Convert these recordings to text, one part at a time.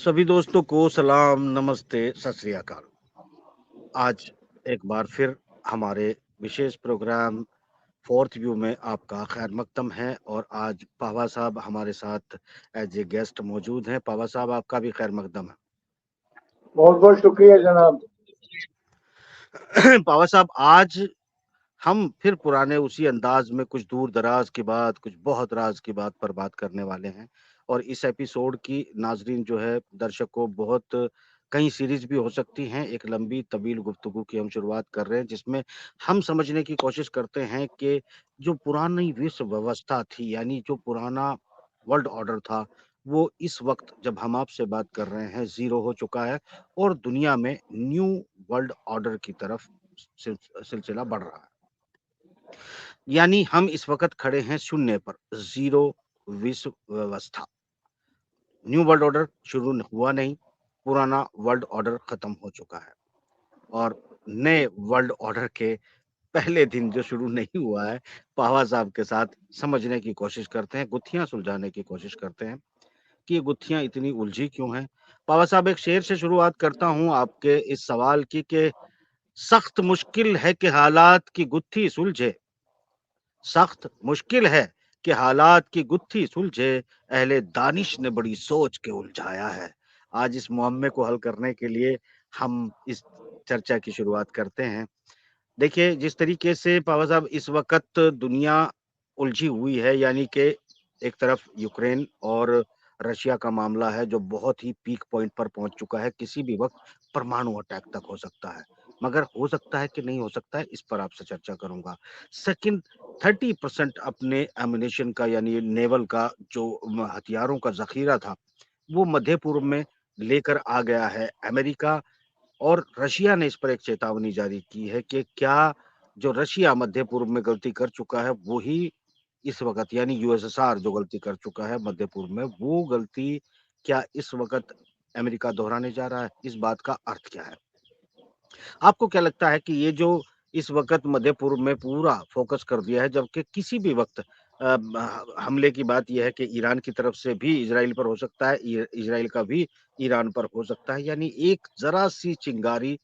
सभी दोस्तों को सलाम, नमस्ते, सत श्री अकाल। आज एक बार फिर हमारे विशेष प्रोग्राम फोर्थ व्यू में आपका खैर मकदम है और आज पावा साहब हमारे साथ एज ए गेस्ट मौजूद हैं। पावा साहब आपका भी खैर मकदम बहुत बहुत शुक्रिया जनाब। है। पावा साहब आज हम फिर पुराने उसी अंदाज में कुछ दूर दराज की बात, कुछ बहुत राज की बात पर बात करने वाले हैं और इस एपिसोड की नाजरीन जो है दर्शक को बहुत कई सीरीज भी हो सकती हैं। एक लंबी तवील गुफ्तगू की हम शुरुआत कर रहे हैं जिसमें हम समझने की कोशिश करते हैं कि जो पुरानी विश्व व्यवस्था थी यानी जो पुराना वर्ल्ड ऑर्डर था वो इस वक्त जब हम आपसे बात कर रहे हैं जीरो हो चुका है और दुनिया में न्यू वर्ल्ड ऑर्डर की तरफ सिलसिला बढ़ रहा है। यानी हम इस वक्त खड़े हैं शून्य पर, जीरो विश्व व्यवस्था। न्यू वर्ल्ड ऑर्डर शुरू हुआ नहीं, पुराना वर्ल्ड ऑर्डर खत्म हो चुका है और नए वर्ल्ड ऑर्डर के पहले दिन जो शुरू नहीं हुआ है, पावा साहब के साथ समझने की कोशिश करते हैं, गुत्थियां सुलझाने की कोशिश करते हैं कि ये गुत्थियां इतनी उलझी क्यों हैं। पावा साहब एक शेर से शुरुआत करता हूं आपके इस सवाल की कि सख्त मुश्किल है कि हालात की गुत्थी सुलझे, सख्त मुश्किल है कि हालात की गुत्थी सुलझे, अहले दानिश ने बड़ी सोच के उलझाया है। आज इस मुअम्मे को हल करने के लिए हम इस चर्चा की शुरुआत करते हैं। देखिए जिस तरीके से पावा साहब इस वक्त दुनिया उलझी हुई है यानी कि एक तरफ यूक्रेन और रशिया का मामला है जो बहुत ही पीक पॉइंट पर पहुंच चुका है, किसी भी वक्त परमाणु अटैक तक हो सकता है, मगर हो सकता है कि नहीं हो सकता है इस पर आपसे चर्चा करूंगा। सेकंड, 30% अपने एमुनेशन का यानी नेवल का जो हथियारों का जखीरा था वो मध्य पूर्व में लेकर आ गया है अमेरिका और रशिया ने इस पर एक चेतावनी जारी की है कि क्या जो रशिया मध्य पूर्व में गलती कर चुका है वही इस वक्त यानी यूएसएसआर जो गलती कर चुका है मध्य पूर्व में वो गलती क्या इस वक्त अमेरिका दोहराने जा रहा है। इस बात का अर्थ क्या है? आपको क्या लगता है कि ये जो इस वक्त मध्य पूर्व में पूरा फोकस कर दिया है जबकि किसी भी वक्त हमले की बात यह है कि ईरान की तरफ से भी इजराइल पर हो सकता है, इजराइल का भी ईरान पर हो सकता है, यानी एक जरा सी चिंगारी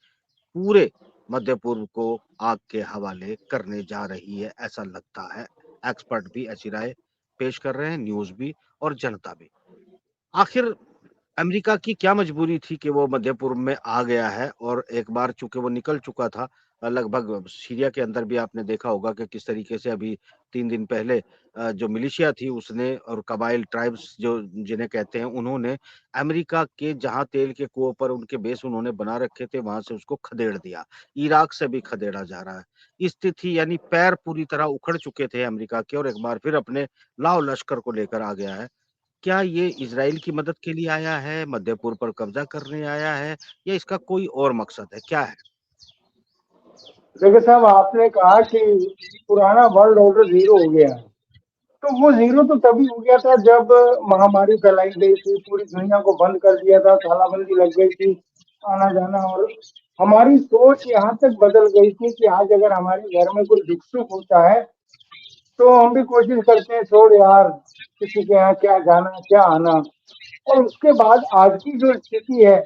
पूरे मध्य पूर्व को आग के हवाले करने जा रही है ऐसा लगता है। एक्सपर्ट भी ऐसी राय पेश कर रहे हैं, न्यूज भी और जनता भी। आखिर अमेरिका की क्या मजबूरी थी कि वो मध्य पूर्व में आ गया है और एक बार चूंकि वो निकल चुका था, लगभग सीरिया के अंदर भी आपने देखा होगा कि किस तरीके से अभी 3 दिन पहले जो मिलिशिया थी उसने और कबाइल ट्राइब्स जो जिन्हें कहते हैं उन्होंने अमेरिका के जहां तेल के कुओं पर उनके बेस उन्होंने बना रखे थे वहां से उसको खदेड़ दिया। इराक से भी खदेड़ा जा रहा है स्थिति, यानी पैर पूरी तरह उखड़ चुके थे अमेरिका के और एक बार फिर अपने लाव लश्कर को लेकर आ गया है। क्या ये इज़राइल की मदद के लिए आया है, मध्य पूर्व पर कब्जा करने आया है या इसका कोई और मकसद है? क्या है? देखिए साहब, आपने कहा कि पुराना वर्ल्ड ऑर्डर जीरो हो गया है, तो वो जीरो तो तभी हो गया था जब महामारी फैलाई गई थी, पूरी दुनिया को बंद कर दिया था, तालाबंदी लग गई थी, आना जाना। और हमारी सोच यहाँ तक बदल गई थी कि आज अगर हमारे घर में कोई दुख सुख होता है तो हम भी कोशिश करते हैं, छोड़ यार, किसी के यहाँ क्या जाना क्या आना। और उसके बाद आज की जो स्थिति है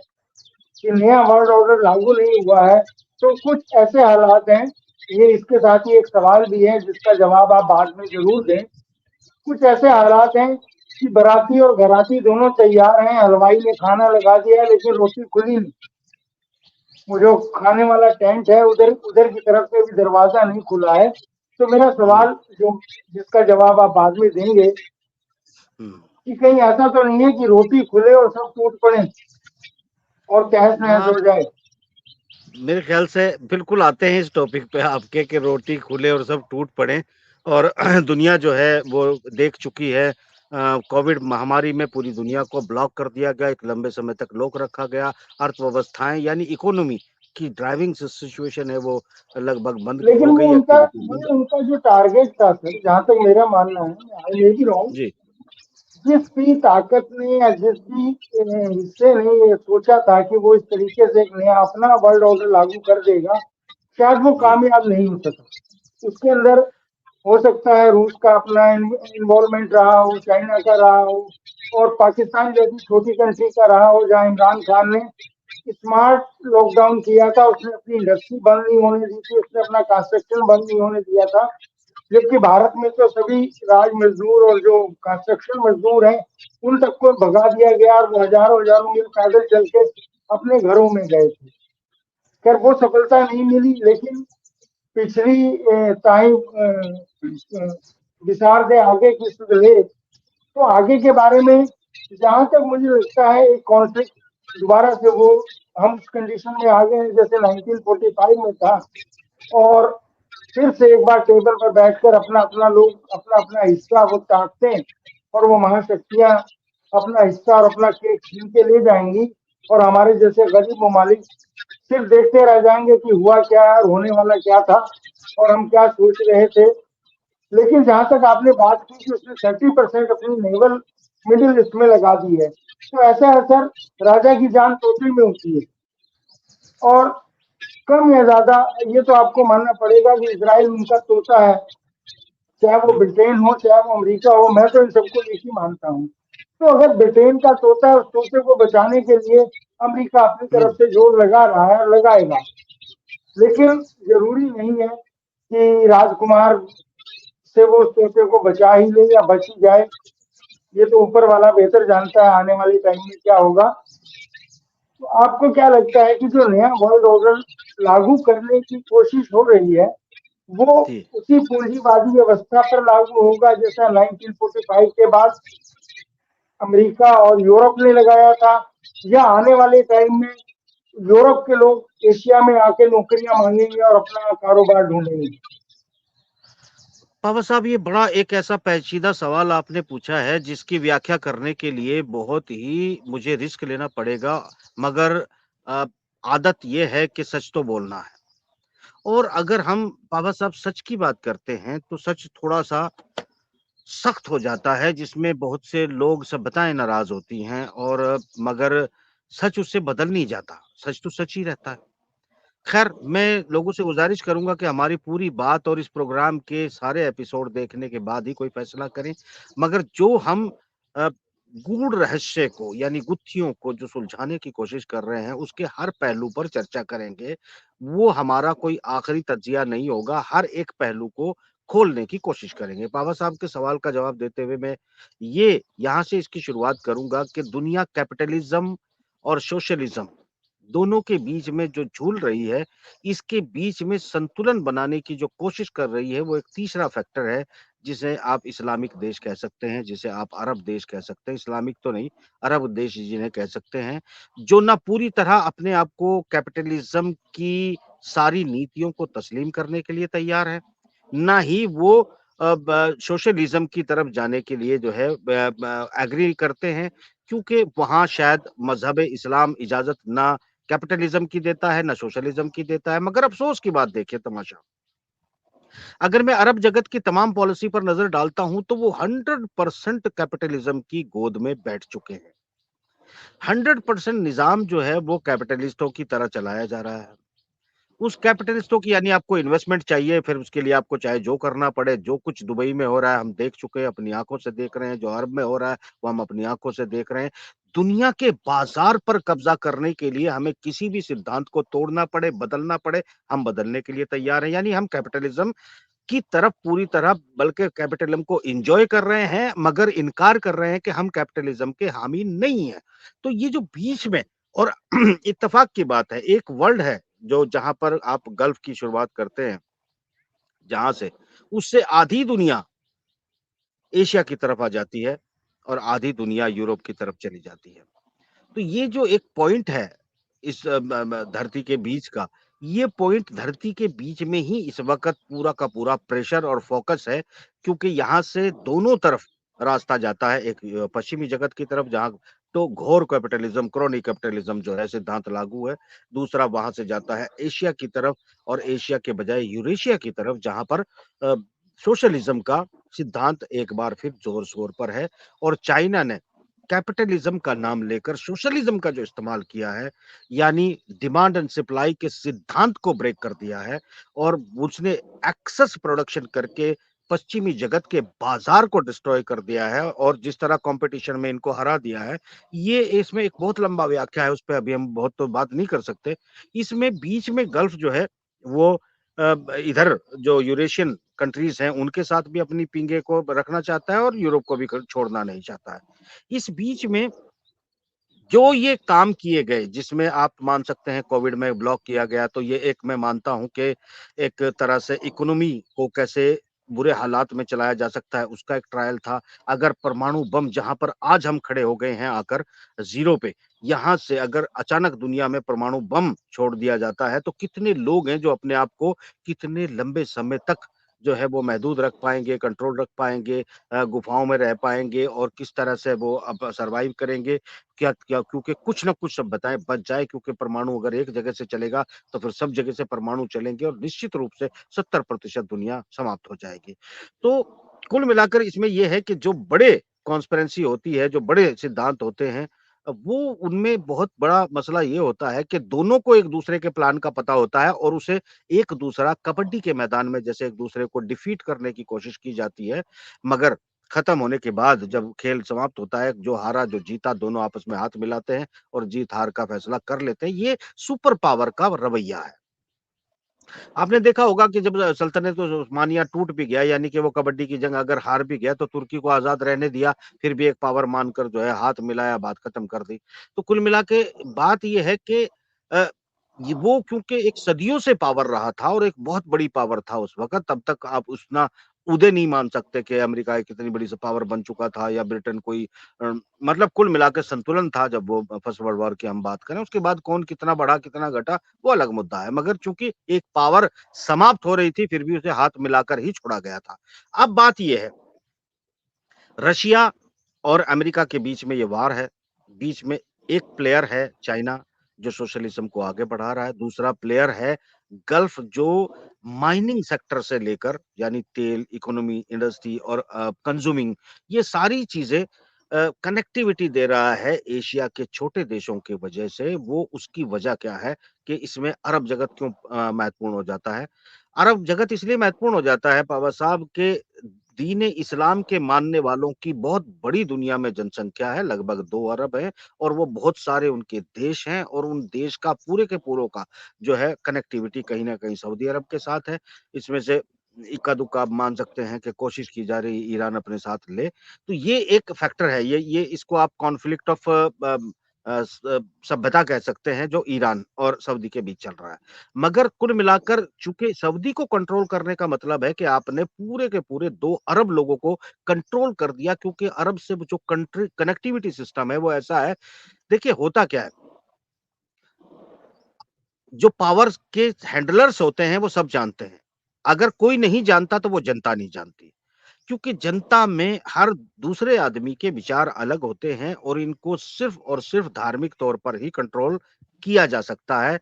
कि नया वर्ल्ड ऑर्डर लागू नहीं हुआ है, तो कुछ ऐसे हालात हैं। ये इसके साथ ही एक सवाल भी है जिसका जवाब आप बाद में जरूर दें। कुछ ऐसे हालात हैं कि बाराती और घराती दोनों तैयार हैं, हलवाई ने खाना लगा दिया है लेकिन रोटी खुली नहीं। वो जो खाने वाला टेंट है उधर उधर की तरफ से भी दरवाजा नहीं खुला है। तो मेरा हुँ, सवाल जो जिसका जवाब आप बाद में देंगे हुँ। कि कहीं ऐसा तो नहीं है कि रोटी खुले और सब टूट पड़े और तहस नहस हाँ, हो जाए। मेरे ख़्याल से बिल्कुल आते हैं इस टॉपिक पे आपके कि रोटी खुले और सब टूट पड़े और दुनिया जो है वो देख चुकी है। कोविड महामारी में पूरी दुनिया को ब्लॉक कर दिया गया, एक लंबे समय तक लॉक रखा गया, अर्थव्यवस्थाएँ यानी इकोनॉमी की ड्राइविंग सिचुएशन है वो लगभग बंद लेकिन हो गई, एक्टिविटी वो बंद। उनका जो टारगेट था सर, जहां तक मेरा मानना है, आई मे बी रॉन्ग, जी। जिस भी ताकत ने या जिस भी हिस्से ने ये सोचा था कि वो इस तरीके से एक नया अपना वर्ल्ड ऑर्डर लागू कर देगा, शायद वो हुँ, कामयाब नहीं हो सका। उसके अंदर हो सकता है रूस का अपना इन्वॉल्वमेंट रहा हो, चाइना का रहा हो, और पाकिस्तान जैसी छोटी कंट्री का रहा हो, जहां इमरान खान ने स्मार्ट लॉकडाउन किया था, उसने अपनी इंडस्ट्री बंद नहीं होने दी थी, उसने अपना कंस्ट्रक्शन बंद नहीं होने दिया था। जबकि भारत में तो सभी राज मजदूर और जो कंस्ट्रक्शन मजदूर हैं उन तक को भगा दिया गया और वो हजारों हजारों मील पैदल चल के अपने घरों में गए थे। खैर वो सफलता नहीं मिली, लेकिन पिछली ताई विसार दे आगे की सुध ले। तो आगे के बारे में जहां तक मुझे लगता है एक कॉन्फ्लिक्ट दोबारा से वो हम उस कंडीशन में आ गए हैं जैसे 1945 में था, और फिर से एक बार टेबल पर बैठकर अपना अपना लोग अपना अपना हिस्सा वो काटते हैं, और वो महाशक्तियां अपना हिस्सा और अपना केक छीन के ले जाएंगी, और हमारे जैसे गरीब ममालिक सिर्फ देखते रह जाएंगे कि हुआ क्या और होने वाला क्या था और हम क्या सोच रहे थे। लेकिन जहां तक आपने बात की कि उसने 30% अपनी नेवल मिडिल ईस्ट में लगा दी है, तो ऐसा असर राजा की जान तोते में होती है। और कम या ज्यादा ये तो आपको मानना पड़ेगा कि इसराइल उनका तोता है, चाहे वो ब्रिटेन हो चाहे वो अमेरिका हो, मैं तो इन सबको एक ही मानता हूँ। तो अगर ब्रिटेन का तोता है, उस तोते को बचाने के लिए अमेरिका अपनी तरफ से जोर लगा रहा है, लगाएगा। लेकिन जरूरी नहीं है कि राजकुमार से वो उस तोते को बचा ही ले या बच ही जाए। ये तो ऊपर वाला बेहतर जानता है आने वाले टाइम में क्या होगा। तो आपको क्या लगता है कि जो नया वर्ल्ड ऑर्डर लागू करने की कोशिश हो रही है वो जी। उसी पूंजीवादी व्यवस्था पर लागू होगा जैसा 1945 के बाद अमेरिका और यूरोप ने लगाया था, या आने वाले टाइम में यूरोप के लोग एशिया में आके नौकरियां मांगेंगे और अपना कारोबार ढूंढेंगे? बाबा साहब, ये बड़ा एक ऐसा पेचीदा सवाल आपने पूछा है जिसकी व्याख्या करने के लिए बहुत ही मुझे रिस्क लेना पड़ेगा, मगर अ, आदत ये है कि सच तो बोलना है। और अगर हम बाबा साहब सच की बात करते हैं तो सच थोड़ा-सा सख्त हो जाता है, जिसमें बहुत से लोग सभ्यताएँ नाराज़ होती हैं, और मगर सच उससे बदल नहीं जाता, सच तो सच ही रहता है। खैर, मैं लोगों से गुज़ारिश करूँगा कि हमारी पूरी बात और इस प्रोग्राम के सारे एपिसोड देखने के बाद ही कोई फ़ैसला करें। मगर जो हम अ, गूढ़ रहस्य को यानी गुत्थियों को जो सुलझाने की कोशिश कर रहे हैं, उसके हर पहलू पर चर्चा करेंगे। वो हमारा कोई आखिरी तज्ज़िया नहीं होगा, हर एक पहलू को खोलने की कोशिश करेंगे। बाबा साहब के सवाल का जवाब देते हुए मैं ये यहाँ से इसकी शुरुआत करूँगा कि दुनिया कैपिटलिज़्म और सोशलिज़्म दोनों के बीच में जो झूल रही है, इसके बीच में संतुलन बनाने की जो कोशिश कर रही है, वो एक तीसरा फैक्टर है, जिसे आप इस्लामिक देश कह सकते हैं, जिसे आप अरब देश कह सकते हैं, इस्लामिक तो नहीं, अरब देश जिन्हें कह सकते हैं, जो ना पूरी तरह अपने आप को कैपिटलिज़्म की सारी नीतियों को तस्लीम करने के लिए तैयार है, ना ही वो ब सोशलिज़्म की तरफ जाने के लिए जो है ब ब एग्री करते हैं, क्योंकि वहाँ शायद मज़हब-ए इस्लाम इजाज़त ना कैपिटलिज़्म की देता है, ना सोशलिज़्म की देता है। मगर अफ़सोस की बात देखिए तमाशा, अगर मैं अरब जगत की तमाम पॉलिसी पर नज़र डालता हूँ, तो वो 100% कैपिटलिज़्म की गोद में बैठ चुके हैं। 100% निज़ाम जो है वो कैपिटलिस्टों की तरह चलाया जा रहा है। उस कैपिटलिस्टों की यानी आपको इन्वेस्टमेंट चाहिए, फिर उसके लिए आपको चाहे जो करना पड़े, जो कुछ दुबई में हो रहा है हम देख चुके हैं, अपनी आँखों से देख रहे हैं, जो अरब में हो रहा है, वो हम अपनी आँखों से देख रहे हैं। दुनिया के बाज़ार पर कब्ज़ा करने के लिए हमें किसी भी सिद्धांत को तोड़ना पड़े, बदलना पड़े, हम बदलने के लिए तैयार हैं। यानी हम कैपिटलिज़्म की तरफ पूरी तरह बल्कि कैपिटलिज़्म को एन्जॉय कर रहे हैं, मगर इनकार कर रहे हैं कि हम कैपिटलिज़्म के हामी नहीं हैं। तो ये जो बीच में और इत्तेफ़ाक की बात है, एक वर्ल्ड है जो जहाँ पर आप गल्फ की शुरुआत करते हैं, जहाँ से, उससे आधी दुनिया एशिया की तरफ आ जाती है और आधी दुनिया यूरोप की तरफ चली जाती है। तो ये जो एक पॉइंट है इस अ, म म धरती के बीच का, ये पॉइंट धरती के बीच में ही इस वक़्त पूरा का पूरा प्रेशर और फ़ोकस है, क्योंकि यहाँ से दोनों तरफ रास्ता जाता है। एक पश्चिमी जगत की तरफ जहाँ तो घोर कैपिटलिज़्म, क्रोनी कैपिटलिज़्म जो है सिद्धांत लागू है। दूसरा वहाँ से जाता है एशिया की तरफ और एशिया के बजाय यूरेशिया की तरफ जहाँ पर अ, सोशलिज़्म का सिद्धांत एक बार फिर ज़ोर-शोर पर है और चाइना ने कैपिटलिज्म का नाम लेकर सोशलिज्म का जो इस्तेमाल किया है, यानी डिमांड एंड सप्लाई के सिद्धांत को ब्रेक कर दिया है और उसने एक्सेस प्रोडक्शन करके पश्चिमी जगत के बाजार को डिस्ट्रॉय कर दिया है और जिस तरह कंपटीशन में इनको हरा दिया है, ये इसमें एक बहुत लंबा व्याख्या है, उस पे अभी हम बहुत तो बात नहीं कर सकते। इसमें बीच में गल्फ जो है वो इधर जो यूरेशियन कंट्रीज हैं उनके साथ भी अपनी पींगे को रखना चाहता है और यूरोप को भी छोड़ना नहीं चाहता है। इस बीच में जो ये काम किए गए, जिसमें आप मान सकते हैं कोविड में ब्लॉक किया गया, तो ये एक मैं मानता हूँ कि एक तरह से इकोनॉमी को कैसे बुरे हालात में चलाया जा सकता है, उसका एक ट्रायल था। अगर परमाणु बम जहाँ पर आज हम खड़े हो गए हैं आकर ज़ीरो पे, यहाँ से अगर अचानक दुनिया में परमाणु बम छोड़ दिया जाता है, तो कितने लोग हैं जो अपने आप को कितने लंबे समय तक जो है वो महदूद रख पाएँगे, कंट्रोल रख पाएँगे, गुफाओं में रह पाएँगे और किस तरह से वो अब सर्वाइव करेंगे। क्या क्या क्योंकि कुछ ना कुछ सभ्यताएँ बच जाए क्योंकि परमाणु अगर एक जगह से चलेगा, तो फिर सब जगह से परमाणु चलेंगे और निश्चित रूप से 70% दुनिया समाप्त हो जाएगी। तो कुल मिलाकर इसमें ये है कि जो बड़े कॉन्स्पिरेंसी होती है, जो बड़े सिद्धांत होते हैं वो उनमें बहुत बड़ा मसला ये होता है कि दोनों को एक-दूसरे के प्लान का पता होता है और उसे एक-दूसरा कबड्डी के मैदान में जैसे एक-दूसरे को डिफीट करने की कोशिश की जाती है, मगर खत्म होने के बाद जब खेल समाप्त होता है, जो हारा, जो जीता दोनों आपस में हाथ मिलाते हैं और जीत-हार का फैसला कर लेते हैं। ये सुपर पावर का रवैया है। आपने देखा होगा कि जब सल्तनत उस्मानिया टूट भी गया यानी कि वो कबड्डी की जंग अगर हार भी गया तो तुर्की को आज़ाद रहने दिया, फिर भी एक पावर मानकर जो है हाथ मिलाया, बात खत्म कर दी। तो कुल मिला के बात ये है कि अ, ये वो क्योंकि एक सदियों से पावर रहा था और एक बहुत बड़ी पावर था उस वक़्त, तब तक आप उतना उदय नहीं मान सकते कि अमेरिका एक कितनी बड़ी स पावर बन चुका था या ब्रिटेन कोई मतलब कुल मिला के संतुलन था जब वो फर्स्ट वर्ल्ड वॉर की हम बात करें। उसके बाद कौन कितना बढ़ा, कितना घटा, वो अलग मुद्दा है। मगर चूँकि एक पावर समाप्त हो रही थी, फिर भी उसे हाथ मिलाकर ही छोड़ा गया था। अब बात ये है, रशिया और अमेरिका के बीच में ये वार है। बीच में एक प्लेयर है चाइना, जो सोशलिज़्म को आगे बढ़ा रहा है। दूसरा प्लेयर है गल्फ जो माइनिंग सेक्टर से लेकर यानी तेल, इकोनॉमी, इंडस्ट्री और कंज्यूमिंग ये सारी चीज़ें कनेक्टिविटी दे रहा है एशिया के छोटे देशों की वजह से। वो उसकी वजह क्या है कि इसमें अरब जगत क्यों महत्वपूर्ण हो जाता है। अरब जगत इसलिए महत्वपूर्ण हो जाता है पावा साहब के दीन-ए इस्लाम के मानने वालों की बहुत बड़ी दुनिया में जनसंख्या है, लगभग 2 अरब है और वो बहुत सारे उनके देश हैं और उन देश का पूरे के पूरों का जो है कनेक्टिविटी कहीं न कहीं सऊदी अरब के साथ है। इसमें से इक्का-दुक्का आप मान सकते हैं कि कोशिश की जा रही है ईरान अपने साथ ले। तो ये एक फैक्टर है, ये इसको आप कॉन्फ्लिक्ट ऑफ सभ्यता कह सकते हैं जो ईरान और सऊदी के बीच चल रहा है। मगर कुल मिलाकर चूँकि सऊदी को कंट्रोल करने का मतलब है कि आपने पूरे के पूरे 2 अरब लोगों को कंट्रोल कर दिया क्योंकि अरब से जो कंट्री कनेक्टिविटी सिस्टम है वो ऐसा है देखिए होता क्या है, जो पावर्स के हैंडलर्स होते हैं वो सब जानते हैं। अगर कोई नहीं जानता तो वो जनता नहीं जानती। क्योंकि जनता में हर दूसरे आदमी के विचार अलग होते हैं और इनको सिर्फ़ और सिर्फ़ धार्मिक तौर पर ही कंट्रोल किया जा सकता है।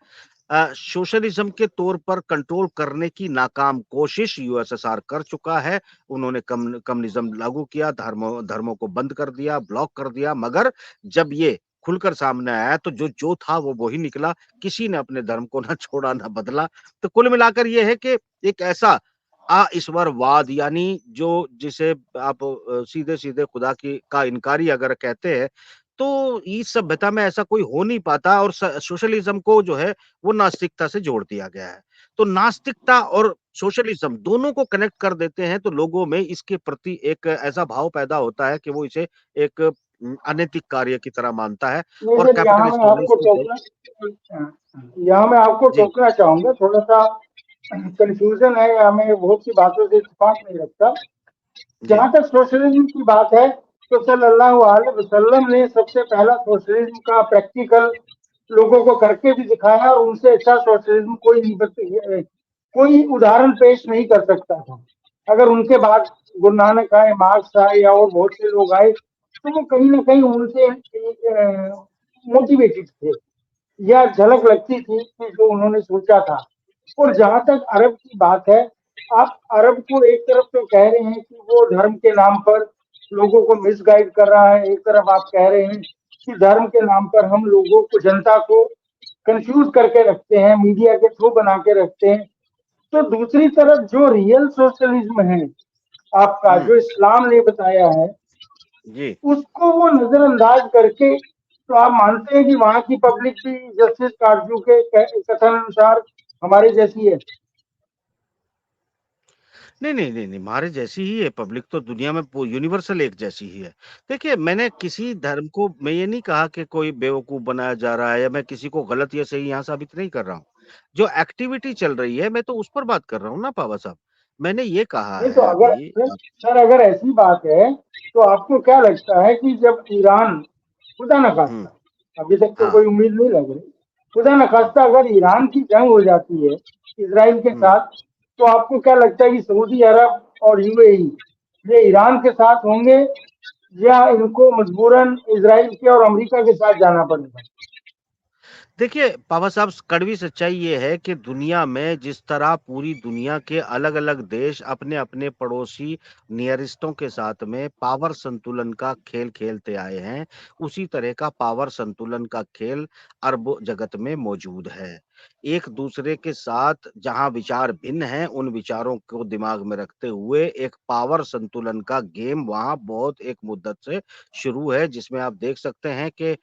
सोशलिज़्म के तौर पर कंट्रोल करने की नाकाम कोशिश यूएसएसआर कर चुका है। उन्होंने कम्युनिज़्म लागू किया, धर्मों धर्मों को बंद कर दिया, ब्लॉक कर दिया, मगर जब ये खुलकर सामने आया तो जो था वो ही निकला। किसी ने अपने धर्म को ना छोड़ा ना बदला। तो कुल मिलाकर ये है कि एक ऐसा ईश्वरवाद यानी जो जिसे आप सीधे-सीधे खुदा की का इनकारी अगर कहते हैं, तो इस सभ्यता में ऐसा कोई हो नहीं पाता और सोशलिज़्म को जो है वो नास्तिकता से जोड़ दिया गया है। तो नास्तिकता और सोशलिज़्म दोनों को कनेक्ट कर देते हैं तो लोगों में इसके प्रति एक ऐसा भाव पैदा होता है कि वो इसे एक अनैतिक कार्य की तरह मानता है नहीं और सर, यहाँ कैपिटलिस्ट मैं होने आपको से जो टोकना यहाँ मैं आपको जी, टोकना चाहूंगा, थोड़ा सा कंफ्यूजन है या मैं बहुत सी बातों से इत्तेफाक नहीं रखता। जी। जहां तक सोशलिज्म की बात है तो सल्लल्लाहु अलैहि वसल्लम ने सबसे पहला सोशलिज्म का प्रैक्टिकल लोगों को करके भी दिखाया और उनसे अच्छा सोशलिज्म कोई उदाहरण पेश नहीं कर सकता था। अगर उनके बाद गुरु नानक आए, मार्क्स आए या और बहुत से लोग आए तो वो कहीं ना कहीं उनसे मोटिवेटेड थे या झलक लगती थी कि जो उन्होंने सोचा था। और जहां तक अरब की बात है, आप अरब को एक तरफ तो कह रहे हैं कि वो धर्म के नाम पर लोगों को मिसगाइड कर रहा है, एक तरफ आप कह रहे हैं कि धर्म के नाम पर हम लोगों को, जनता को कंफ्यूज करके रखते हैं, मीडिया के थ्रू बना के रखते हैं। तो दूसरी तरफ जो रियल सोशलिज्म है आपका जो इस्लाम ने बताया है, जी। उसको वो नजरअंदाज करके, तो आप मानते हैं कि वहां की पब्लिक भी जस्टिस कारजू के कथन अनुसार हमारे जैसी है? नहीं, नहीं, नहीं, नहीं, हमारे जैसी ही है पब्लिक, तो दुनिया में पू यूनिवर्सल एक जैसी ही है। देखिए, मैंने किसी धर्म को मैं ये नहीं कहा कि कोई बेवकूफ़ बनाया जा रहा है या मैं किसी को गलत या सही यहाँ साबित नहीं कर रहा हूँ। जो एक्टिविटी चल रही है, मैं तो उस पर बात कर रहा हूँ ना पावा साहब। मैंने ये कहा नहीं तो है अगर अभी सर अगर ऐसी बात है, तो आपको क्या लगता है कि जब ईरान, खुदा न हुँ, खास्ता, अभी तक तो हाँ, कोई उम्मीद नहीं लग रही, खुदा न हुँ, खास्ता अगर ईरान की जंग हो जाती है इसराइल के हुँ। साथ, तो आपको क्या लगता है कि सऊदी अरब और यूएई ये ईरान के साथ होंगे, या इनको मजबूरन इसराइल के और अमेरिका के साथ जाना पड़ेगा? देखिए, पापा साहब कड़वी सच्चाई ये है कि दुनिया में जिस तरह पूरी दुनिया के अलग-अलग देश अपने-अपने पड़ोसी नियरेस्टों के साथ में पावर संतुलन का खेल खेलते आए हैं, उसी तरह का पावर संतुलन का खेल अरब जगत में मौजूद है। एक-दूसरे के साथ जहाँ विचार भिन्न हैं, उन विचारों को दिमाग में रखते हुए एक पावर संतुलन का गेम वहाँ बहुत एक मुद्दत से शुरू है, जिसमें आप देख सकते हैं कि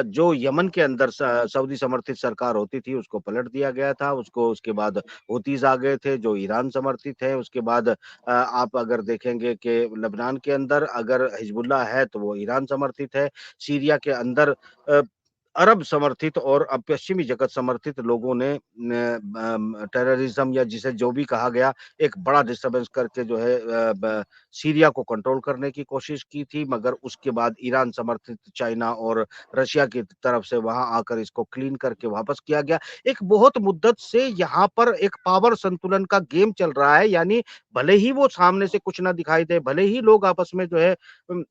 जो यमन के अंदर सऊदी समर्थित सरकार होती थी, उसको पलट दिया गया था। उसको उसके बाद हूथीज़ आ गए थे, जो ईरान समर्थित है। उसके बाद आप अगर देखेंगे कि लेबनान के अंदर अगर हिज़्बुल्लाह है, तो वो ईरान समर्थित है। सीरिया के अंदर अ, अरब समर्थित और पश्चिमी जगत समर्थित लोगों ने टेररिज़्म या जिसे जो भी कहा गया, एक बड़ा डिस्टर्बेंस करके जो है सीरिया को कंट्रोल करने की कोशिश की थी, मगर उसके बाद ईरान समर्थित चाइना और रशिया की तरफ से वहाँ आकर इसको क्लीन करके वापस किया गया। एक बहुत मुद्दत से यहाँ पर एक पावर संतुलन का गेम चल रहा है, यानी भले ही वो सामने से कुछ ना दिखाई दे, भले ही लोग आपस में जो है उम,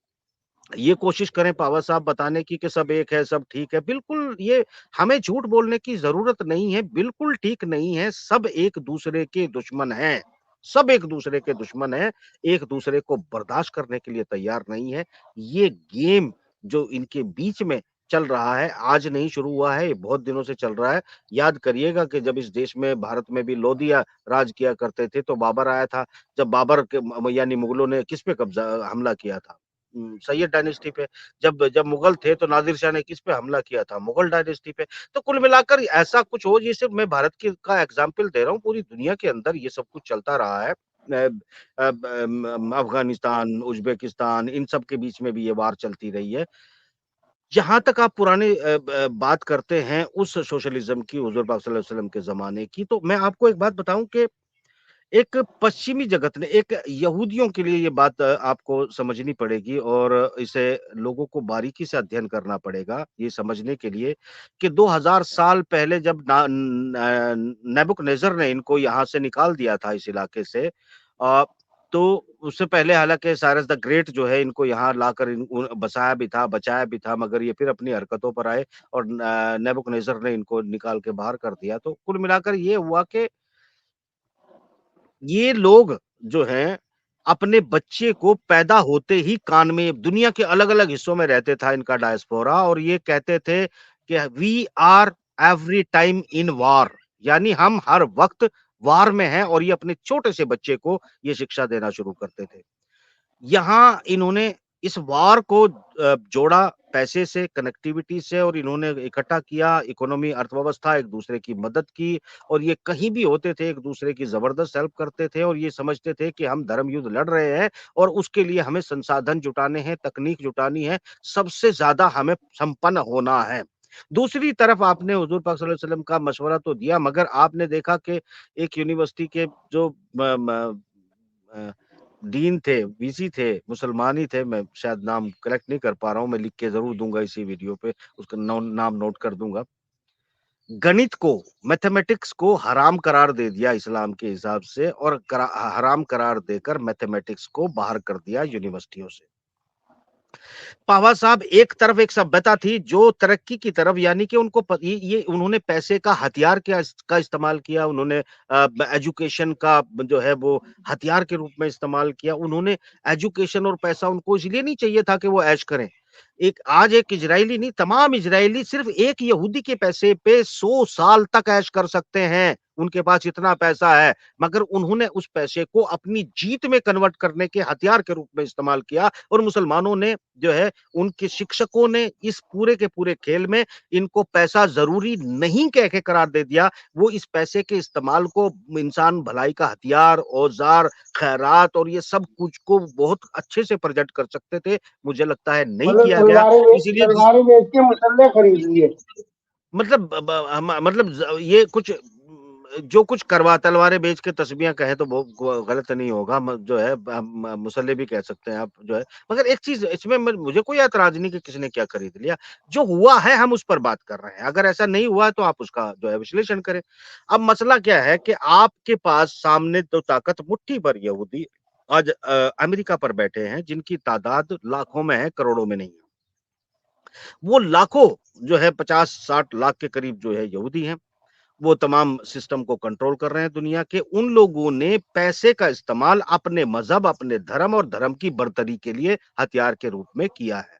ये कोशिश करें पावर साहब बताने की कि सब एक है, सब ठीक है। बिल्कुल ये हमें झूठ बोलने की ज़रूरत नहीं है, बिल्कुल ठीक नहीं है, सब एक-दूसरे के दुश्मन हैं। सब एक-दूसरे के दुश्मन हैं, एक-दूसरे को बर्दाश्त करने के लिए तैयार नहीं है। ये गेम जो इनके बीच में चल रहा है, आज नहीं शुरू हुआ है, ये बहुत दिनों से चल रहा है। याद करिएगा कि जब इस देश में भारत में भी लोदिया राज किया करते थे, तो बाबर आया था। जब बाबर के यानी मुगलों ने किस पे कब्ज़ा हमला किया था? सैयद डायनेस्टी पे। जब जब मुगल थे तो नादिर शाह ने किस पे हमला किया था? मुगल डायनेस्टी पे। तो कुल मिलाकर ऐसा कुछ हो ये सिर्फ़ मैं भारत की का एग्ज़ाम्पल दे रहा हूँ, पूरी दुनिया के अंदर ये सब कुछ चलता रहा है। अफ़गानिस्तान, उज़्बेकिस्तान इन सब के बीच में भी ये वार चलती रही है। जहाँ तक आप पुराने बात करते हैं उस सोशलिज़्म की, हुज़ूर पाक सल्लल्लाहु अलैहि वसल्लम के ज़माने की, तो मैं आपको एक बात बताऊँ कि एक पश्चिमी जगत ने एक यहूदियों के लिए ये बात आपको समझनी पड़ेगी और इसे लोगों को बारीकी से अध्ययन करना पड़ेगा, ये समझने के लिए कि 2000 साल पहले जब नेबुकदनेस्सर ने इनको यहाँ से निकाल दिया था इस इलाके से तो उससे पहले हालाँकि साइरस द ग्रेट जो है इनको यहाँ लाकर बसाया भी था, बचाया भी था, मगर ये फिर अपनी हरकतों पर आए और नेबुकदनेस्सर ने इनको निकाल के बाहर कर दिया। तो कुल मिलाकर ये हुआ कि ये लोग जो हैं, अपने बच्चे को पैदा होते ही कान में दुनिया के अलग-अलग हिस्सों में रहते था इनका डायस्पोरा और ये कहते थे कि we are every time in war यानी हम हर वक़्त वार में हैं और ये अपने छोटे से बच्चे को ये शिक्षा देना शुरू करते थे। यहाँ इन्होंने इस वार को जोड़ा पैसे से, कनेक्टिविटी से और इन्होंने इकट्ठा किया, इकोनॉमी अर्थव्यवस्था, एक-दूसरे की मदद की और ये कहीं भी होते थे, एक-दूसरे की ज़बरदस्त हेल्प करते थे और ये समझते थे कि हम धर्म युद्ध लड़ रहे हैं और उसके लिए हमें संसाधन जुटाने हैं, तकनीक जुटानी है, सबसे ज़्यादा हमें संपन्न होना है। दूसरी तरफ आपने हुज़ूर पाक सल्लल्लाहु अलैहि वसल्लम का मशवरा तो दिया मगर आपने देखा कि एक यूनिवर्सिटी के जो अ, डीन थे, वीसी थे, मुसलमान ही थे, मैं शायद नाम करेक्ट नहीं कर पा रहा हूँ, मैं लिख के ज़रूर दूँगा इसी वीडियो पे, उसका नाम नोट कर दूँगा। गणित को, मैथमेटिक्स को हराम करार दे दिया इस्लाम के हिसाब से और हराम करार देकर मैथमेटिक्स को बाहर कर दिया यूनिवर्सिटियों से। पावा साहब एक तरफ एक सभ्यता थी जो तरक्की की तरफ यानी कि उनको ये उन्होंने पैसे का हथियार का इस्तेमाल किया उन्होंने एजुकेशन का जो है वो हथियार के रूप में इस्तेमाल किया उन्होंने एजुकेशन और पैसा उनको इसलिए नहीं चाहिए था कि वो ऐश करें एक आज एक इजरायली नहीं तमाम इजरायली सिर्फ एक यहूदी के पैसे पे 100 साल तक ऐश कर सकते हैं उनके पास इतना पैसा है, मगर उन्होंने उस पैसे को अपनी जीत में कन्वर्ट करने के हथियार के रूप में इस्तेमाल किया और मुसलमानों ने जो है, उनके शिक्षकों ने इस पूरे के पूरे खेल में इनको पैसा ज़रूरी नहीं कह के करार दे दिया। वो इस पैसे के इस्तेमाल को इंसान भलाई का हथियार, औज़ार, खैरात और ये सब कुछ को बहुत अच्छे से प्रेज़ेंट कर सकते थे। मुझे लगता है नहीं मतलब किया गया, इसीलिए जिस तलवारें बेच के मुसल्ले खरीद लिए। मतलब ब ब हम मतलब ये कुछ जो कुछ करवा तलवारें बेच के तस्बीहां कहे तो वो गलत नहीं होगा, जो है मुसल्ले भी कह सकते हैं आप जो है। मगर एक चीज इसमें मुझे कोई ऐतराज नहीं कि किसने क्या खरीद लिया। जो हुआ है हम उस पर बात कर रहे हैं, अगर ऐसा नहीं हुआ है तो आप उसका जो है विश्लेषण करें। अब मसला क्या है कि आपके पास सामने तो ताकत मुट्ठी भर यहूदी आज अमेरिका पर बैठे हैं, जिनकी तादाद लाखों में है, करोड़ों में नहीं है। वो लाखों जो है 50-60 लाख के करीब जो है यहूदी हैं। वो तमाम सिस्टम को कंट्रोल कर रहे हैं दुनिया के। उन लोगों ने पैसे का इस्तेमाल अपने मज़हब, अपने धर्म और धर्म की बरतरी के लिए हथियार के रूप में किया है।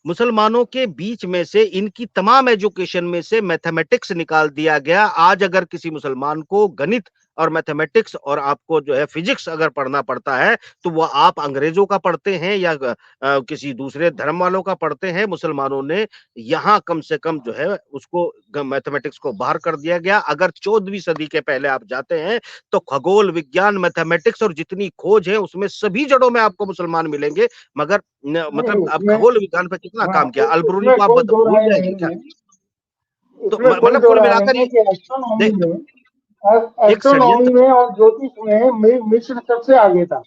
मुसलमानों के बीच में से इनकी तमाम एजुकेशन में से मैथमेटिक्स निकाल दिया गया। आज अगर किसी मुसलमान को गणित और मैथमेटिक्स और आपको जो है फिजिक्स अगर पढ़ना पड़ता है, तो वो आप अंग्रेजों का पढ़ते हैं या किसी दूसरे धर्म वालों का पढ़ते हैं। मुसलमानों ने यहाँ कम से कम जो है उसको मैथमेटिक्स को बाहर कर दिया गया। अगर 14वीं सदी के पहले आप जाते हैं, तो खगोल विज्ञान, मैथमेटिक्स और जितनी खोज है उसमें सभी जड़ों में आपको मुसलमान मिलेंगे। मगर नहीं मतलब अब उसमें, खगोल विज्ञान पे कितना हाँ काम किया, अलबरूनी उसमें को आप कोई दो भूल राय जाएंगे नहीं क्या? है। तो इसमें कोई मतलब दो कुल राय मिलाकर नहीं है ये कि एस्ट्रोनॉमी देख में, एक षड्यंत्र। एस्ट्रोनॉमी में और ज्योतिष में मिस्र सबसे आगे था।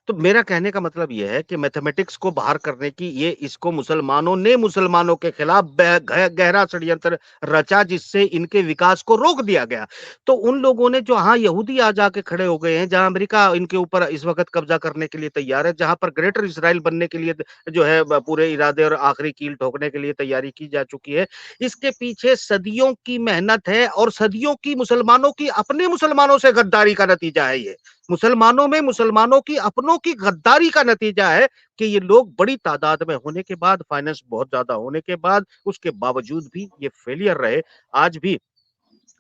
तो मेरा कहने का मतलब ये है कि मैथमेटिक्स को बाहर करने की ये इसको मुसलमानों ने मुसलमानों के खिलाफ गहरा षड्यंत्र रचा, जिससे इनके विकास को रोक दिया गया। तो उन लोगों ने जो हाँ यहूदी आ जाके खड़े हो गए हैं, जहां अमेरिका इनके ऊपर इस वक्त कब्जा करने के लिए तैयार है, जहां पर ग्रेटर इसराइल बनने के लिए जो है पूरे इरादे और आखिरी कील ठोकने के लिए तैयारी की जा चुकी है। इसके पीछे सदियों की मेहनत है और सदियों की मुसलमानों की अपने मुसलमानों से गद्दारी का नतीजा है ये। मुसलमानों में मुसलमानों की अपनों की गद्दारी का नतीजा है कि ये लोग बड़ी तादाद में होने के बाद, फाइनेंस बहुत ज्यादा होने के बाद, उसके बावजूद भी ये फेलियर रहे। आज भी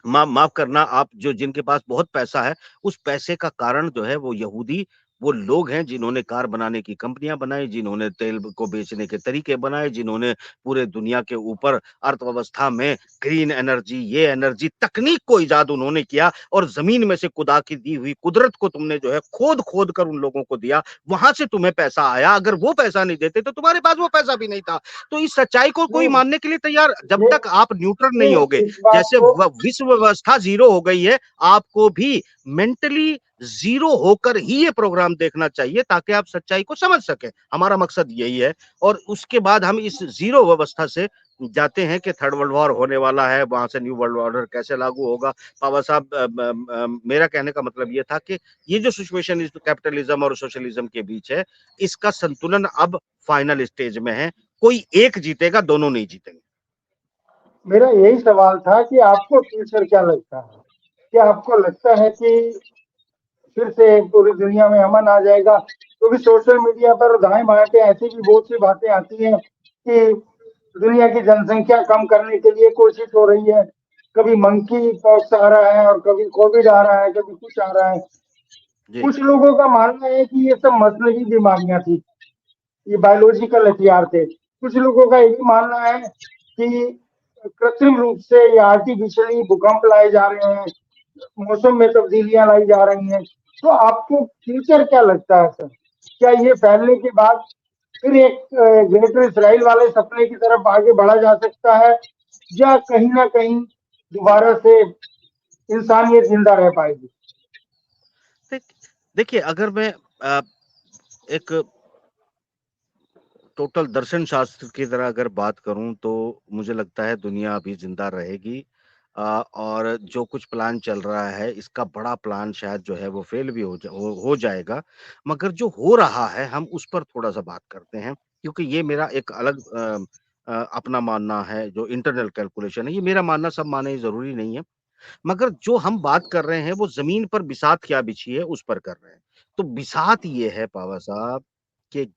माफ करना, आप जो जिनके पास बहुत पैसा है, उस पैसे का कारण जो है वो यहूदी, वो लोग हैं जिन्होंने कार बनाने की कंपनियां बनाई, जिन्होंने तेल को बेचने के तरीके बनाए, जिन्होंने पूरे दुनिया के ऊपर अर्थव्यवस्था में ग्रीन एनर्जी, ये एनर्जी तकनीक को इजाद उन्होंने किया और जमीन में से खुदा की दी हुई कुदरत को तुमने जो है खोद खोद कर उन लोगों को दिया। वहां से तुम्हें पैसा आया। अगर वो पैसा नहीं देते तो तुम्हारे पास वो पैसा भी नहीं था। तो इस सच्चाई को कोई नहीं मानने के लिए तैयार, जब ये तक आप न्यूट्रल नहीं होगे, नहीं इस बात जैसे को, विश्व व्यवस्था जीरो हो गई है, आपको भी मेंटली जीरो होकर ही ये प्रोग्राम देखना चाहिए ताकि आप सच्चाई को समझ सकें। हमारा मकसद यही है। और उसके बाद हम इस जीरो व्यवस्था से जाते हैं कि थर्ड वर्ल्ड वॉर होने वाला है, वहां से न्यू वर्ल्ड ऑर्डर कैसे लागू होगा। बाबा साहब, मेरा कहने का मतलब ये था कि ये जो सिचुएशन इस कैपिटलिज्म और सोशलिज्म के बीच है, इसका संतुलन अब फाइनल स्टेज में है। कोई एक जीतेगा, दोनों नहीं जीतेंगे। मेरा यही सवाल था कि आपको फ्यूचर क्या लगता है? क्या आपको लगता है कि फिर से पूरी दुनिया में अमन आ जाएगा? क्योंकि सोशल मीडिया पर दाएं बाएं पे ऐसी भी बहुत सी बातें आती हैं कि दुनिया की जनसंख्या कम करने के लिए कोशिश हो रही है। कभी मंकी पॉक्स आ रहा है और कभी कोविड आ रहा है, कभी कुछ आ रहा है। जी। कुछ लोगों का मानना है कि ये सब मसनवी बीमारियां थी, ये बायोलॉजिकल हथियार थे। कुछ लोगों का ये भी मानना है कि कृत्रिम रूप से या आर्टिफिशियली भूकंप लाए जा रहे हैं, मौसम में तब्दीलियां लाई जा रही हैं। तो आपको फ्यूचर क्या लगता है सर? क्या ये फैलने के बाद फिर एक ग्रेटर इसराइल वाले सपने की तरफ आगे बढ़ा जा सकता है, या कहीं ना कहीं दोबारा से इंसानियत जिंदा रह पाएगी? देख- देखिए, अगर मैं अ, एक टोटल दर्शन शास्त्र की तरह अगर बात करूं तो मुझे लगता है दुनिया अभी जिंदा रहेगी। और जो कुछ प्लान चल रहा है, इसका बड़ा प्लान शायद जो है वो फेल भी हो जाएगा। मगर जो हो रहा है हम उस पर थोड़ा सा बात करते हैं, क्योंकि ये मेरा एक अलग अपना मानना है। जो इंटरनल कैलकुलेशन है, ये मेरा मानना सब माने ये जरूरी नहीं है। मगर जो हम बात कर रहे हैं वो जमीन पर बिसात क्या बिछी है उस पर कर रहे हैं। तो बिसात ये है पावा साहब कि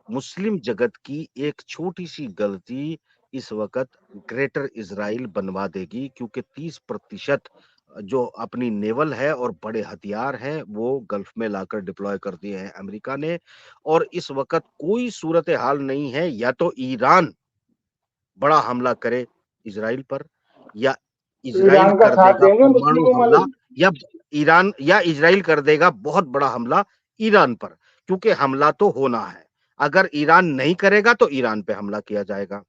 मुस्लिम जगत की एक छोटी-सी गलती इस वक़्त ग्रेटर इज़राइल बनवा देगी, क्योंकि 30% जो अपनी नेवल है और बड़े हथियार हैं, वो गल्फ में लाकर डिप्लॉय कर दिए हैं अमेरिका ने और इस वक़्त कोई सूरत-ए-हाल नहीं है, या तो ईरान बड़ा हमला करे इज़राइल पर या इज़राइल ईरान का कर साथ देगा देंगे परमाणु मुस्लिम हमला ममालिक। या ईरान या इज़राइल कर देगा बहुत बड़ा हमला ईरान पर, क्योंकि हमला तो होना है। अगर ईरान नहीं करेगा तो ईरान पे हमला किया जाएगा।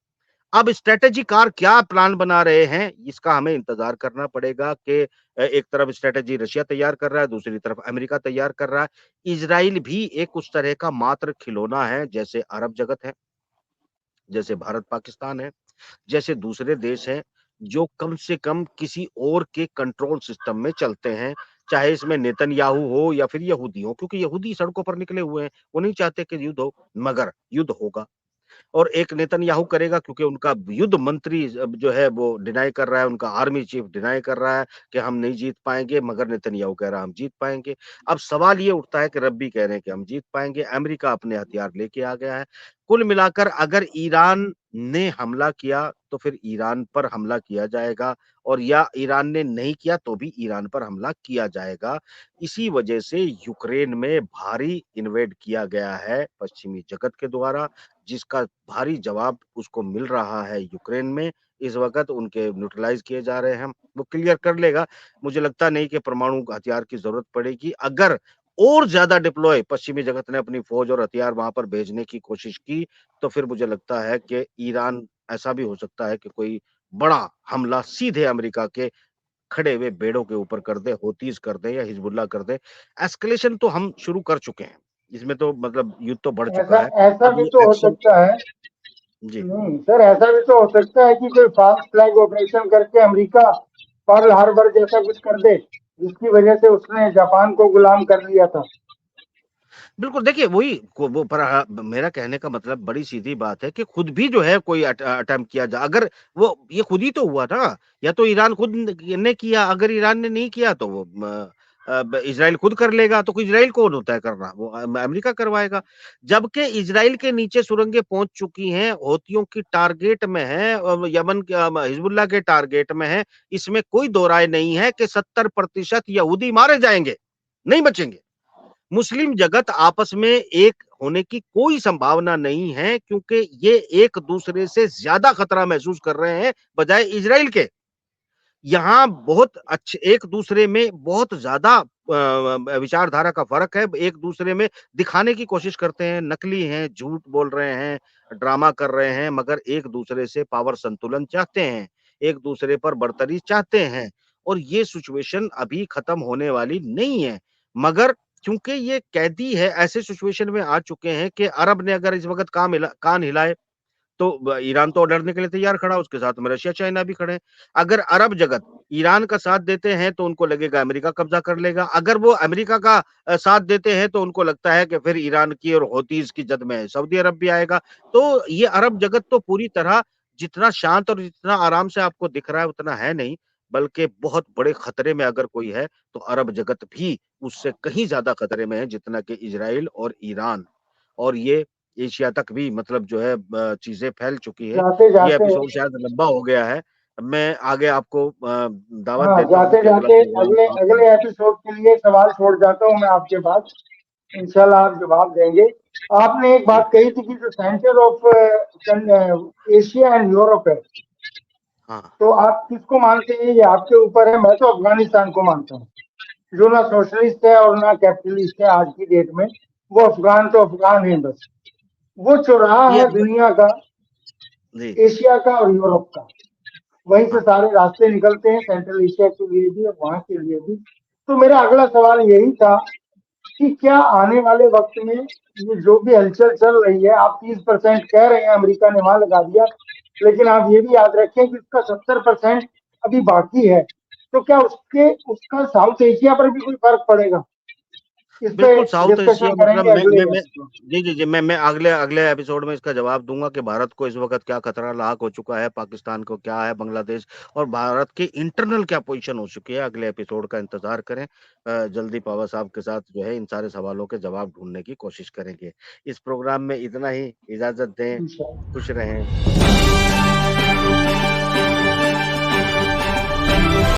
अब स्ट्रैटेजीकार क्या प्लान बना रहे हैं, इसका हमें इंतज़ार करना पड़ेगा कि एक तरफ स्ट्रैटेजी रशिया तैयार कर रहा है, दूसरी तरफ अमेरिका तैयार कर रहा है। इज़राइल भी एक उस तरह का मात्र खिलौना है, जैसे अरब जगत है, जैसे भारत-पाकिस्तान है। जैसे दूसरे देश हैं, जो कम से कम किसी और के कंट्रोल सिस्टम में चलते हैं, चाहे इसमें नेतन्याहू हो या फिर यहूदी हो, क्योंकि यहूदी सड़कों पर निकले हुए हैं, वो नहीं चाहते कि युद्ध हो, मगर युद्ध होगा। और एक नेतन्याहू करेगा क्योंकि उनका युद्ध मंत्री जो है वो डिनाई कर रहा है, उनका आर्मी चीफ डिनाई कर रहा है कि हम नहीं जीत पाएँगे, मगर नेतन्याहू कह रहा है हम जीत पाएँगे। अब सवाल ये उठता है कि रब्बी कह रहे हैं कि हम जीत पाएँगे, अमेरिका अपने हथियार लेके आ गया है। कुल मिलाकर अगर ईरान ने हमला किया, तो फिर ईरान पर हमला किया जाएगा और या ईरान ने नहीं किया तो भी ईरान पर हमला किया जाएगा। इसी वजह से यूक्रेन में भारी इन्वेड किया गया है पश्चिमी जगत के द्वारा, जिसका भारी जवाब उसको मिल रहा है यूक्रेन में। इस वक़्त उनके न्यूट्रलाइज़ किए जा रहे हैं। वो क्लियर कर लेगा। मुझे लगता नहीं कि परमाणु हथियार की ज़रूरत पड़ेगी। अगर और ज़्यादा डिप्लॉय पश्चिमी जगत ने अपनी फ़ौज और हथियार वहाँ पर भेजने की कोशिश की, तो फिर मुझे लगता है कि ईरान ऐसा भी हो सकता है कि कोई बड़ा हमला सीधे अमेरिका के खड़े हुए बेड़ों के ऊपर कर दे, हौतीज़ कर दे या हिज़बुल्लाह कर दे। एस्केलेशन तो हम शुरू कर चुके हैं। इसमें तो मतलब युद्ध तो बढ़ ऐसा चुका है। ऐसा अब भी ये तो हो एक्शन सकता है। जी। नहीं सर, ऐसा भी तो हो सकता है कि कोई फॉल्स फ्लैग ऑपरेशन करके अमेरिका पर्ल हार्बर जैसा कुछ कर दे, जिसकी वजह से उसने जापान को गुलाम कर लिया था। बिल्कुल, देखिए वही को वो पर मेरा कहने का मतलब बड़ी सीधी बात है कि खुद भी जो है कोई अटेम्प्ट किया जा अगर वो ये खुद ही तो हुआ ना, या तो ईरान खुद ने किया, अगर ईरान ने नहीं किया तो वो इज़राइल खुद कर लेगा, तो कोई इज़राइल कौन होता है करना? वो अमेरिका करवाएगा। जबकि इज़राइल के नीचे सुरंगें पहुँच चुकी हैं, हौथियों की टारगेट में है यमन के हिज़्बुल्लाह के टारगेट में है, इसमें कोई दो राय नहीं है कि 70% यहूदी मारे जाएँगे, नहीं बचेंगे। मुस्लिम जगत आपस में एक होने की कोई संभावना नहीं है, क्योंकि ये एक दूसरे से ज्यादा खतरा महसूस कर रहे हैं बजाय इजराइल के। यहाँ बहुत अच्छे एक दूसरे में बहुत ज्यादा विचारधारा का फर्क है, एक दूसरे में दिखाने की कोशिश करते हैं, नकली हैं, झूठ बोल रहे हैं, ड्रामा कर रहे हैं, मगर एक दूसरे से पावर संतुलन चाहते हैं, एक दूसरे पर बढ़तरी चाहते हैं और ये सिचुएशन अभी खत्म होने वाली नहीं है। मगर चूंकि ये कैदी है, ऐसे सिचुएशन में आ चुके हैं कि अरब ने अगर इस वक्त कान हिलाए तो ईरान तो डरने के लिए तैयार खड़ा, उसके साथ में रशिया, चाइना भी खड़े हैं। अगर अरब जगत ईरान का साथ देते हैं तो उनको लगेगा अमेरिका कब्जा कर लेगा। अगर वो अमेरिका का साथ देते हैं तो उनको लगता है कि फिर ईरान की और हौतीज की जद में सऊदी अरब भी आएगा। तो ये अरब जगत तो पूरी तरह जितना शांत और जितना आराम से आपको दिख रहा है उतना है नहीं, बल्कि बहुत बड़े खतरे में अगर कोई है तो अरब जगत भी उससे कहीं ज्यादा खतरे में है जितना कि इजराइल और ईरान। और ये एशिया तक भी मतलब जो है चीज़ें फैल चुकी है। जाते ये जाते एपिसोड शायद लंबा हो गया है। मैं आगे आपको दावत हाँ, देता हूँ जाते कि अगला जाते प्रोग्राम अगले आप अगले एपिसोड के लिए सवाल छोड़ जाता हूँ मैं आपके पास। इंशाल्लाह आप जवाब देंगे। आपने एक जी, बात कही थी कि जो centre of Asia and Europe है, हाँ, तो आप किसको मानते हैं, ये आपके ऊपर है। मैं तो अफगानिस्तान को मानता हूँ, जो ना सोशलिस्ट है और ना कैपिटलिस्ट है आज की डेट में। वो अफगान तो अफगान है बस। वो चौराहा ये है दुनिया का, जी, एशिया का और यूरोप का। वहीं से हाँ, सारे रास्ते निकलते हैं, सेंट्रल एशिया के लिए भी और वहां के लिए भी। तो मेरा अगला सवाल यही था कि क्या आने वाले वक्त में ये जो भी हलचल चल रही है, आप 30% कह रहे हैं अमेरिका ने वहां लगा दिया, लेकिन आप ये भी याद रखें कि उसका 70% अभी बाकी है। तो क्या उसका साउथ एशिया पर भी कोई फर्क पड़ेगा? इस पे बिल्कुल साउथ डिस्कशन एशिया मतलब करेंगे अगले एपिसोड। जी, जी, जी, मैं अगले अगले एपिसोड में इसका जवाब दूँगा कि भारत को इस वक़्त क्या खतरा लाहक हो चुका है, पाकिस्तान को क्या है, बांग्लादेश और भारत की इंटरनल क्या पोज़ीशन हो चुकी है। अगले एपिसोड का इंतज़ार करें। जल्दी पावा साहब के साथ जो है इन सारे सवालों के जवाब ढूँढने की कोशिश करेंगे। इस प्रोग्राम में इतना ही, इजाज़त दें, इंशाल्लाह। खुश रहें।